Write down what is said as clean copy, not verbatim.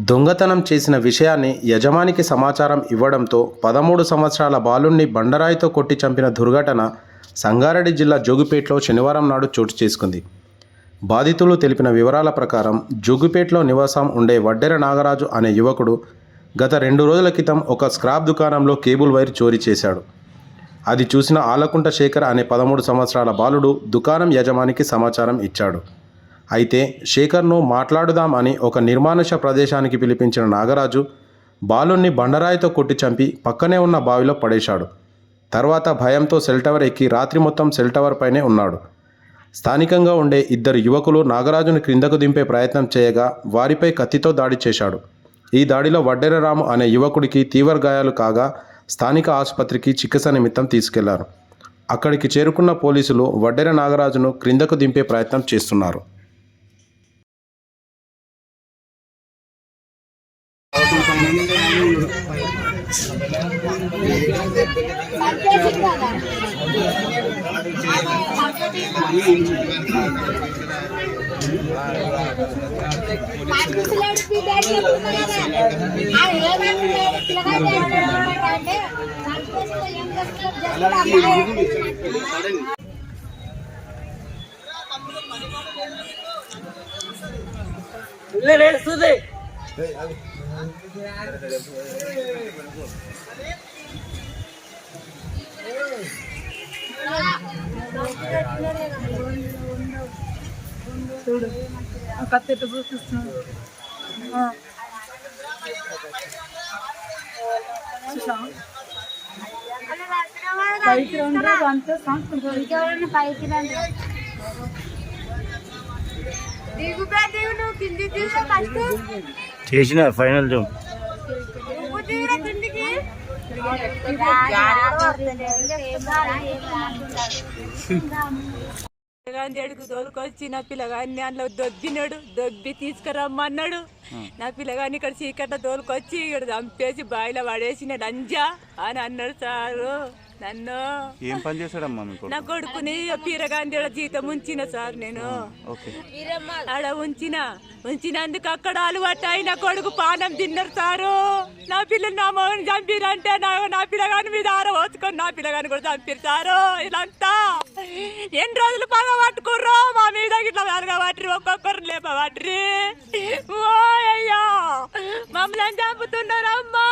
దొంగతనం చేసిన విషయాన్ని యజమానికి సమాచారం ఇవ్వడంతో 13 సంవత్సరాల బాలుణ్ణి బండరాయితో కొట్టి చంపిన దుర్ఘటన సంగారెడ్డి జిల్లా జోగిపేటలో శనివారం నాడు చోటు చేసుకుంది. బాధితులు తెలిపిన వివరాల ప్రకారం జోగిపేటలో నివాసం ఉండే వడ్డెర నాగరాజు అనే యువకుడు గత 2 రోజుల క్రితం ఒక స్క్రాప్ దుకాణంలో కేబుల్ వైర్ చోరీ చేశాడు. అది చూసిన ఆలకుంట శేఖర్ అనే 13 సంవత్సరాల బాలుడు దుకాణం యజమానికి సమాచారం ఇచ్చాడు. అయితే శేఖర్ను మాట్లాడుదాం అని ఒక నిర్మానుష ప్రదేశానికి పిలిపించిన నాగరాజు బాలుణ్ణి బండరాయితో కొట్టి చంపి పక్కనే ఉన్న బావిలో పడేశాడు. తర్వాత భయంతో సెల్ టవర్ ఎక్కి రాత్రి మొత్తం సెల్ టవర్ పైనే ఉన్నాడు. స్థానికంగా ఉండే 2 యువకులు నాగరాజును క్రిందకు దింపే ప్రయత్నం చేయగా వారిపై కత్తితో దాడి చేశాడు. ఈ దాడిలో వడ్డెర రాము అనే యువకుడికి తీవ్ర గాయాలు కాగా స్థానిక ఆసుపత్రికి చికిత్స నిమిత్తం తీసుకెళ్లారు. అక్కడికి చేరుకున్న పోలీసులు వడ్డెర నాగరాజును క్రిందకు దింపే ప్రయత్నం చేస్తున్నారు. చూడు కత్తెట్ట చూపిస్తున్నాడు. పైకి రండి అంతే సంస్కృతి పైకి రండి. చేసిన ఫైనల్ జంప్ పిల్లగాందేడుకు తోలుకొచ్చి నా పిల్లగాన్ని అందులో దొబ్బినాడు. దొబ్బి తీసుకురమ్మన్నాడు. నా పిల్లగాన్ని ఇక్కడ చీకట్ల తోలుకొచ్చి ఇక్కడ చంపేసి బాయిలో పడేసిన లంజా అని అన్నాడు సారు. నన్ను ఏం పని చేశాడమ్మా మీకు? నా కొడుకుని పీరగాంధీ జీతం ఉంచిన సార్. నేను ఆడ ఉంచినందుకు అక్కడ అలవాటాయి నా కొడుకు పానం తిన్నారు సారు. నా పిల్లలు నా మగని చంపిరంటే నా పిల్లగాని మీద ఆరవచ్చుకొని నా పిల్లగాని కూడా చంపారు సారు. ఇలాంతా ఎన్ని రోజులు పగ పట్టుకుర్రో మా మీద ఇట్లా వెలగబట్టి ఒక్కొక్కరు లేపబట్టి. ఓ అయ్యా మమ్మల్ని చంపుతున్నారమ్మా.